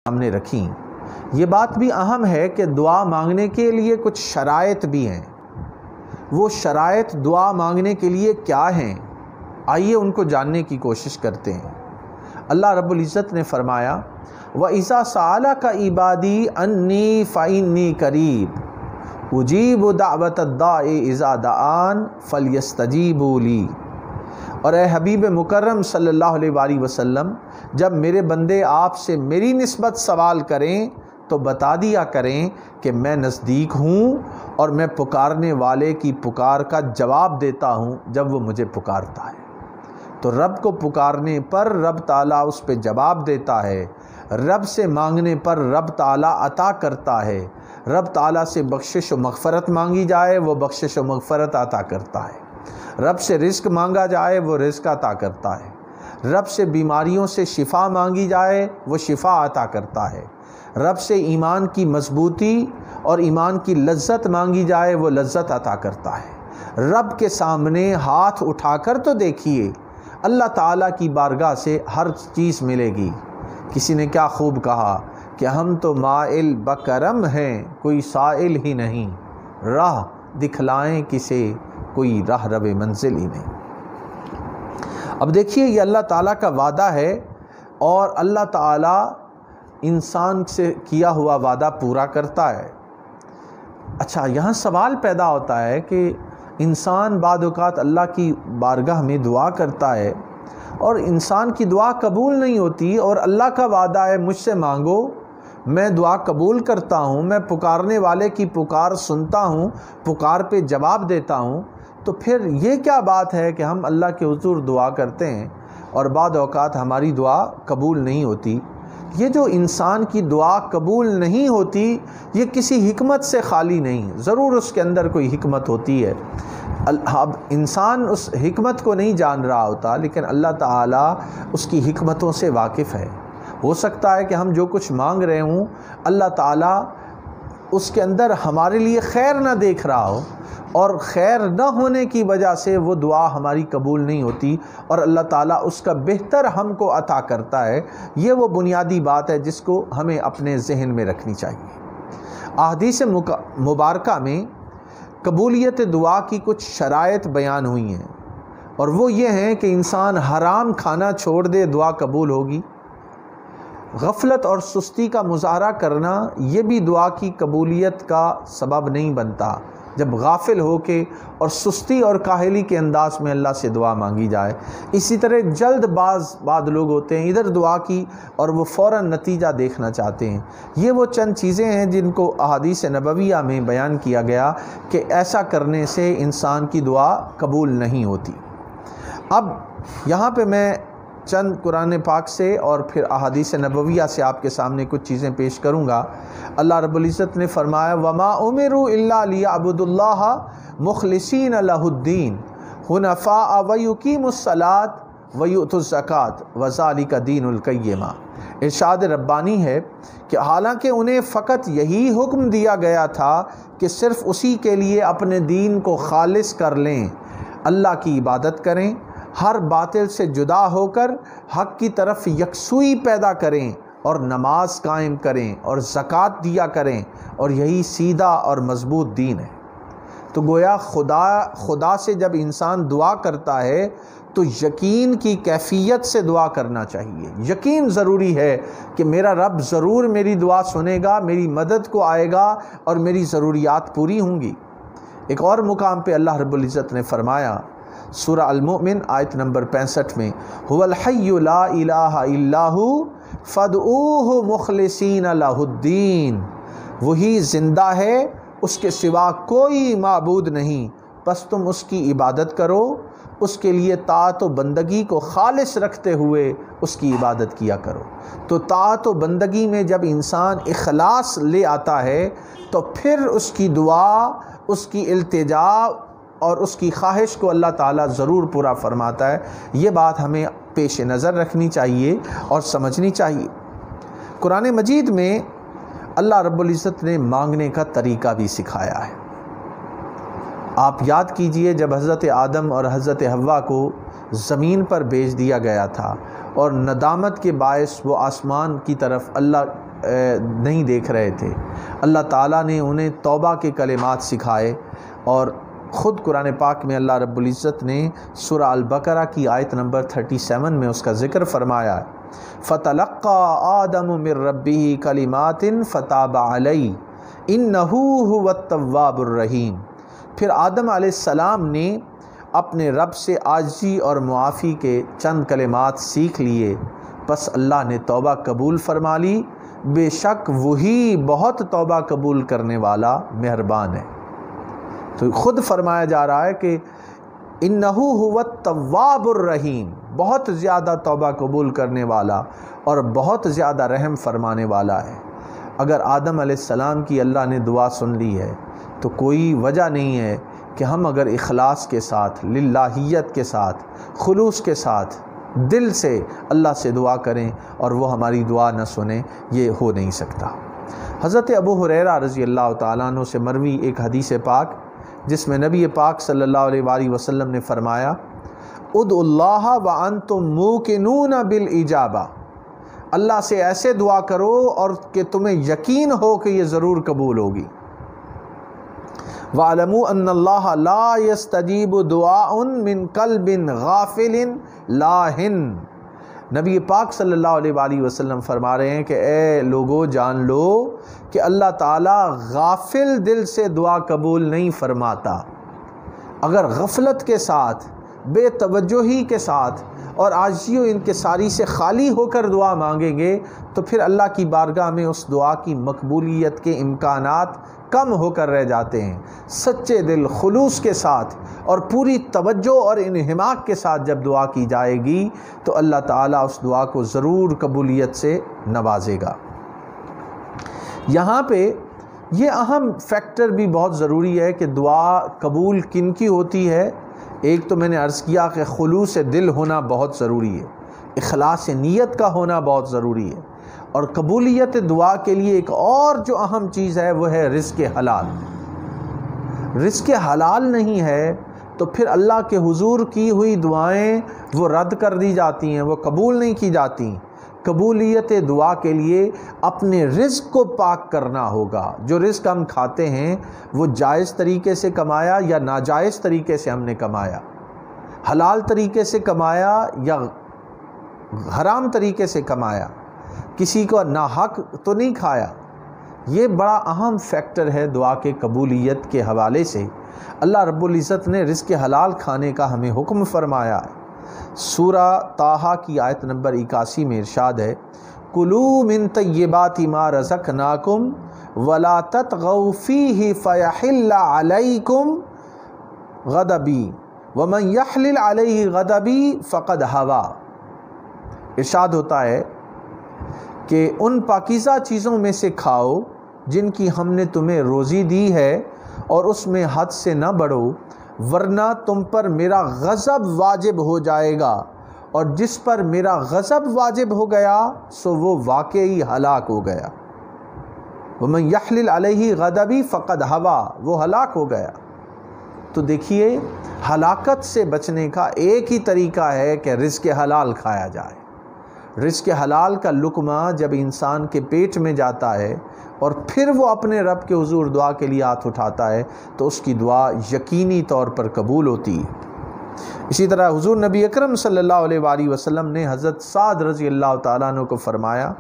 سامنے رکھیں۔ یہ بات بھی اہم ہے کہ دعا مانگنے کے لیے کچھ شرائط بھی ہیں۔ وہ شرائط دعا مانگنے کے لیے کیا ہیں؟ آئیے ان کو جاننے کی کوشش کرتے ہیں۔ اللہ رب العزت نے فرمایا وَإِذَا سَأَلَكَ عِبَادِي أَنِّي فَإِنِّي قَرِيبٌ أُجِيبُ دَعْوَةَ الدَّاعِ إِذَا دَعَانِ فَلْيَسْتَجِيبُوا لِي۔ اور اے حبیب مکرم صلی اللہ علیہ وآلہ وسلم، جب میرے بندے آپ سے میری نسبت سوال کریں تو بتا دیا کریں کہ میں نزدیک ہوں اور میں پکارنے والے کی پکار کا جواب دیتا ہوں جب وہ مجھے پکارتا ہے۔ تو رب کو پکارنے پر رب تعالیٰ اس پہ جواب دیتا ہے، رب سے مانگنے پر رب تعالیٰ عطا کرتا ہے، رب تعالیٰ سے بخشش و مغفرت مانگی جائے وہ بخشش و مغفرت عطا کرتا ہے، رب سے رزق مانگا جائے وہ رزق عطا کرتا ہے، رب سے بیماریوں سے شفا مانگی جائے وہ شفا عطا کرتا ہے، رب سے ایمان کی مضبوطی اور ایمان کی لذت مانگی جائے وہ لذت عطا کرتا ہے۔ رب کے سامنے ہاتھ اٹھا کر تو دیکھیے، اللہ تعالیٰ کی بارگاہ سے ہر چیز ملے گی۔ کسی نے کیا خوب کہا کہ ہم تو مائل بکرم ہیں کوئی سائل ہی نہیں، راہ دکھلائیں کسے کوئی راہ رب منزل ہی نہیں۔ اب دیکھیے یہ اللہ تعالیٰ کا وعدہ ہے اور اللہ تعالیٰ انسان سے کیا ہوا وعدہ پورا کرتا ہے۔ اچھا، یہاں سوال پیدا ہوتا ہے کہ انسان بعض اوقات اللہ کی بارگاہ میں دعا کرتا ہے اور انسان کی دعا قبول نہیں ہوتی، اور اللہ کا وعدہ ہے مجھ سے مانگو میں دعا قبول کرتا ہوں، میں پکارنے والے کی پکار سنتا ہوں، پکار پہ جواب دیتا ہوں۔ تو پھر یہ کیا بات ہے کہ ہم اللہ کے حضور دعا کرتے ہیں اور بعض اوقات ہماری دعا قبول نہیں ہوتی؟ یہ جو انسان کی دعا قبول نہیں ہوتی یہ کسی حکمت سے خالی نہیں، ضرور اس کے اندر کوئی حکمت ہوتی ہے۔ اب انسان اس حکمت کو نہیں جان رہا ہوتا، لیکن اللہ تعالیٰ اس کی حکمتوں سے واقف ہے۔ ہو سکتا ہے کہ ہم جو کچھ مانگ رہے ہوں اللہ تعالیٰ اس کے اندر ہمارے لیے خیر نہ دیکھ رہا ہو، اور خیر نہ ہونے کی وجہ سے وہ دعا ہماری قبول نہیں ہوتی، اور اللہ تعالیٰ اس کا بہتر ہم کو عطا کرتا ہے۔ یہ وہ بنیادی بات ہے جس کو ہمیں اپنے ذہن میں رکھنی چاہیے۔ احادیث مبارکہ میں قبولیت دعا کی کچھ شرائط بیان ہوئی ہیں، اور وہ یہ ہیں کہ انسان حرام کھانا چھوڑ دے دعا قبول ہوگی۔ غفلت اور سستی کا مظاہرہ کرنا یہ بھی دعا کی قبولیت کا سبب نہیں بنتا، جب غافل ہو کے اور سستی اور کاہلی کے انداز میں اللہ سے دعا مانگی جائے۔ اسی طرح جلد باز لوگ ہوتے ہیں، ادھر دعا کی اور وہ فوراً نتیجہ دیکھنا چاہتے ہیں۔ یہ وہ چند چیزیں ہیں جن کو احادیث نبویہ میں بیان کیا گیا کہ ایسا کرنے سے انسان کی دعا قبول نہیں ہوتی۔ اب یہاں پہ میں چند قرآن پاک سے اور پھر احادیث نبویہ سے آپ کے سامنے کچھ چیزیں پیش کروں گا۔ اللہ رب العزت نے فرمایا وَمَا أُمِرُوا إِلَّا لِيَعْبُدُوا اللَّهَ مُخْلِصِينَ لَهُ الدِّينَ حُنَفَاءَ وَيُقِيمُوا الصَّلَاةَ وَيُؤْتُوا الزَّكَاةَ وَذَلِكَ دِينُ الْقَيِّمَةِ۔ ارشاد ربانی ہے کہ حالانکہ انہیں فقط یہی حکم دیا گیا تھا کہ صرف اسی کے لیے اپنے دین کو خالص کر لیں، اللہ کی عبادت کریں، ہر باطل سے جدا ہو کر حق کی طرف یکسوئی پیدا کریں اور نماز قائم کریں اور زکوٰۃ دیا کریں، اور یہی سیدھا اور مضبوط دین ہے۔ تو گویا خدا سے جب انسان دعا کرتا ہے تو یقین کی کیفیت سے دعا کرنا چاہیے۔ یقین ضروری ہے کہ میرا رب ضرور میری دعا سنے گا، میری مدد کو آئے گا اور میری ضروریات پوری ہوں گی۔ ایک اور مقام پہ اللہ رب العزت نے فرمایا سورہ المؤمن آیت نمبر 65 میں هو الحی لا الہ الا ہو فادعوہ مخلصین لہ الدین، وہی زندہ ہے اس کے سوا کوئی معبود نہیں، پس تم اس کی عبادت کرو، اس کے لیے طاعت و بندگی کو خالص رکھتے ہوئے اس کی عبادت کیا کرو۔ تو طاعت و بندگی میں جب انسان اخلاص لے آتا ہے تو پھر اس کی دعا، اس کی التجا اور اس کی خواہش کو اللہ تعالیٰ ضرور پورا فرماتا ہے۔ یہ بات ہمیں پیش نظر رکھنی چاہیے اور سمجھنی چاہیے۔ قرآن مجید میں اللہ رب العزت نے مانگنے کا طریقہ بھی سکھایا ہے۔ آپ یاد کیجئے جب حضرت آدم اور حضرت حوا کو زمین پر بھیج دیا گیا تھا اور ندامت کے باعث وہ آسمان کی طرف اللہ نہیں دیکھ رہے تھے، اللہ تعالیٰ نے انہیں توبہ کے کلمات سکھائے، اور خود قرآن پاک میں اللہ رب العزت نے سورہ البقرہ کی آیت نمبر 37 میں اس کا ذکر فرمایا ہے، فَتَلَقَّى آدَمُ مِن رَبِّهِ كَلِمَاتٍ فَتَابَ عَلَيْهِ إِنَّهُ هُوَ التَّوَّابُ الرَّحِيمُ۔ پھر آدم علیہ السلام نے اپنے رب سے عاجزی اور معافی کے چند کلمات سیکھ لیے، بس اللہ نے توبہ قبول فرما لی، بے شک وہی بہت توبہ قبول کرنے والا مہربان ہے۔ تو خود فرمایا جا رہا ہے کہ انہو هو التواب الرحیم، بہت زیادہ توبہ قبول کرنے والا اور بہت زیادہ رحم فرمانے والا ہے۔ اگر آدم علیہ السلام کی اللہ نے دعا سن لی ہے تو کوئی وجہ نہیں ہے کہ ہم اگر اخلاص کے ساتھ، للہیت کے ساتھ، خلوص کے ساتھ دل سے اللہ سے دعا کریں اور وہ ہماری دعا نہ سنیں، یہ ہو نہیں سکتا۔ حضرت ابو ہریرہ رضی اللہ تعالیٰ عنہ سے مروی ایک حدیث پاک جس میں نبی پاک صلی اللہ علیہ وآلہ وسلم نے فرمایا، ادعوا اللہ وانتم موقنون بالاجابہ، اللہ سے ایسے دعا کرو اور کہ تمہیں یقین ہو کہ یہ ضرور قبول ہوگی۔ وَاعْلَمُوا أَنَّ اللَّهَ لَا يَسْتَجِيبُ دُعَاءٌ مِّن قَلْبٍ غَافِلٍ لَاهٍ۔ نبی پاک صلی اللہ علیہ وآلہ وسلم فرما رہے ہیں کہ اے لوگو جان لو کہ اللہ تعالیٰ غافل دل سے دعا قبول نہیں فرماتا۔ اگر غفلت کے ساتھ، بے توجہی کے ساتھ اور عاجزی و انکساری سے خالی ہو کر دعا مانگیں گے تو پھر اللہ کی بارگاہ میں اس دعا کی مقبولیت کے امکانات کم ہو کر رہ جاتے ہیں۔ سچے دل، خلوص کے ساتھ اور پوری توجہ اور انہماک کے ساتھ جب دعا کی جائے گی تو اللہ تعالیٰ اس دعا کو ضرور قبولیت سے نوازے گا۔ یہاں پہ یہ اہم فیکٹر بھی بہت ضروری ہے کہ دعا قبول کن کی ہوتی ہے۔ ایک تو میں نے عرض کیا کہ خلوص دل ہونا بہت ضروری ہے، اخلاص نیت کا ہونا بہت ضروری ہے، اور قبولیت دعا کے لیے ایک اور جو اہم چیز ہے وہ ہے رزق حلال۔ رزق حلال نہیں ہے تو پھر اللہ کے حضور کی ہوئی دعائیں وہ رد کر دی جاتی ہیں، وہ قبول نہیں کی جاتی۔ قبولیت دعا کے لیے اپنے رزق کو پاک کرنا ہوگا۔ جو رزق ہم کھاتے ہیں وہ جائز طریقے سے کمایا یا ناجائز طریقے سے ہم نے کمایا، حلال طریقے سے کمایا یا حرام طریقے سے کمایا، کسی کو ناحق تو نہیں کھایا۔ یہ بڑا اہم فیکٹر ہے دعا کے قبولیت کے حوالے سے۔ اللہ رب العزت نے رزق حلال کھانے کا ہمیں حکم فرمایا ہے۔ سورہ طٰہٰ کی آیت نمبر 81 میں ارشاد ہے، کُلُوا مِن طَیِّبَاتِ مَا رَزَقْنَاکُمْ وَلَا تَطْغَوْا فِیہِ فَیَحِلَّ عَلَیکُمْ غَضَبِی وَمَن یَحْلِلْ عَلَیہ غَضَبِی فَقَدْ ہَوَا۔ ارشاد ہوتا ہے کہ ان پاکیزہ چیزوں میں سے کھاؤ جن کی ہم نے تمہیں روزی دی ہے، اور اس میں حد سے نہ بڑھو ورنہ تم پر میرا غضب واجب ہو جائے گا، اور جس پر میرا غضب واجب ہو گیا سو وہ واقعی ہلاک ہو گیا۔ وَمَن يَحْلِلْ عَلَيْهِ غَضَبِي فَقَدْ هَوَا، وہ ہلاک ہو گیا۔ تو دیکھیے ہلاکت سے بچنے کا ایک ہی طریقہ ہے کہ رزق حلال کھایا جائے۔ رزق حلال کا لقمہ جب انسان کے پیٹ میں جاتا ہے اور پھر وہ اپنے رب کے حضور دعا کے لیے ہاتھ اٹھاتا ہے تو اس کی دعا یقینی طور پر قبول ہوتی ہے۔ اسی طرح حضور نبی اکرم صلی اللہ علیہ وآلہ وسلم نے حضرت سعد رضی اللہ تعالیٰ عنہ کو فرمایا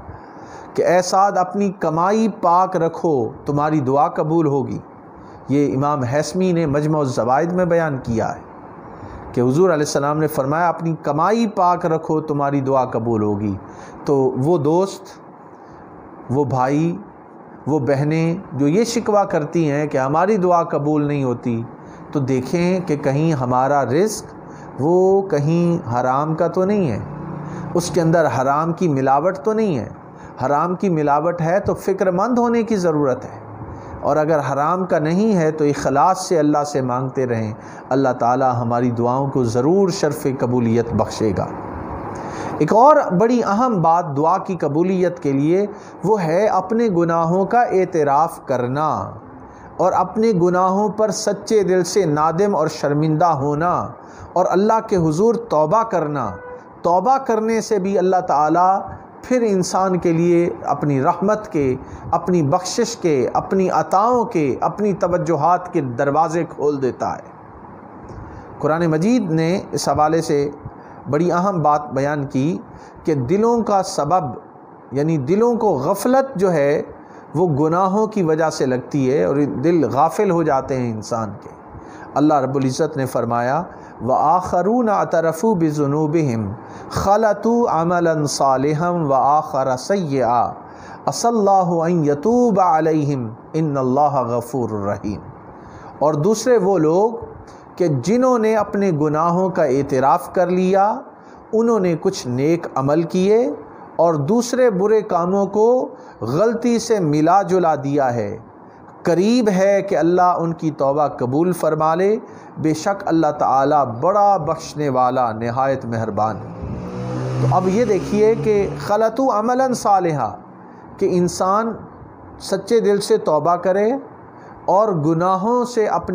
کہ اے سعد اپنی کمائی پاک رکھو، تمہاری دعا قبول ہوگی۔ یہ امام حیثمی نے مجمع الزوائد میں بیان کیا ہے کہ حضور علیہ السلام نے فرمایا اپنی کمائی پاک رکھو، تمہاری دعا قبول ہوگی۔ تو وہ دوست، وہ بھائی، وہ بہنیں جو یہ شکوہ کرتی ہیں کہ ہماری دعا قبول نہیں ہوتی، تو دیکھیں کہ کہیں ہمارا رزق وہ کہیں حرام کا تو نہیں ہے، اس کے اندر حرام کی ملاوٹ تو نہیں ہے۔ حرام کی ملاوٹ ہے تو فکر مند ہونے کی ضرورت ہے، اور اگر حرام کا نہیں ہے تو اخلاص سے اللہ سے مانگتے رہیں، اللہ تعالی ہماری دعاؤں کو ضرور شرف قبولیت بخشے گا۔ ایک اور بڑی اہم بات دعا کی قبولیت کے لیے وہ ہے اپنے گناہوں کا اعتراف کرنا، اور اپنے گناہوں پر سچے دل سے نادم اور شرمندہ ہونا، اور اللہ کے حضور توبہ کرنا۔ توبہ کرنے سے بھی اللہ تعالیٰ پھر انسان کے لیے اپنی رحمت کے، اپنی بخشش کے، اپنی عطاؤں کے، اپنی توجہات کے دروازے کھول دیتا ہے۔ قرآن مجید نے اس حوالے سے بڑی اہم بات بیان کی کہ دلوں کا سبب، یعنی دلوں کو غفلت جو ہے وہ گناہوں کی وجہ سے لگتی ہے، اور دل غافل ہو جاتے ہیں انسان کے۔ اللہ رب العزت نے فرمایا وآخرون اعترفوا بذنوبہم خلطوا عملا صالحا وآخر سیئا عسى اللہ ان یتوب علیہم ان اللہ غفور رحیم۔ اور دوسرے وہ لوگ کہ جنہوں نے اپنے گناہوں کا اعتراف کر لیا، انہوں نے کچھ نیک عمل کیے اور دوسرے برے کاموں کو غلطی سے ملا جلا دیا ہے، قریب ہے کہ اللہ ان کی توبہ قبول فرما لے، بے شک اللہ تعالیٰ بڑا بخشنے والا نہایت مہربان ہے۔ تو اب یہ دیکھیے کہ خلطوا عملا صالحا، کہ انسان سچے دل سے توبہ کرے اور گناہوں سے اپنے